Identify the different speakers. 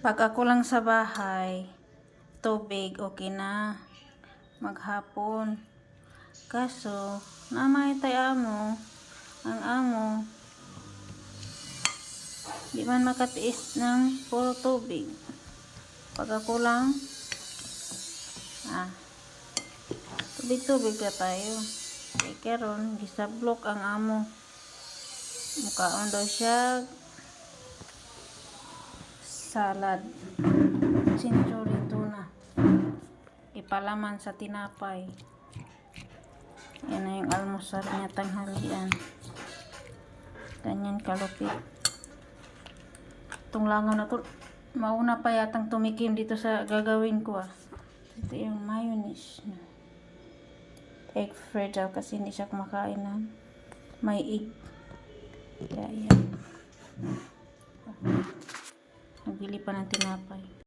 Speaker 1: Pag ako lang sa bahay, tubig, okay na. Maghapon. Kaso, namaytay amo. Ang amo, di man makatiis ng puro tubig. Pag ako lang, tubig-tubig na tayo. Kaya karon gisablok ang amo. Mukaon daw siya salad. Century tuna. Ipalaman sa tinapay. Yan na yung almusal niya tanghalian. Ganyan kalupit. Itong langaw na to, mauna pa yatang tumikim dito sa gagawin ko Ito yung mayonnaise. Egg fritter kasi hindi siya kumakain ng may egg. Kaya yan. Nagbili pa ng tinapay.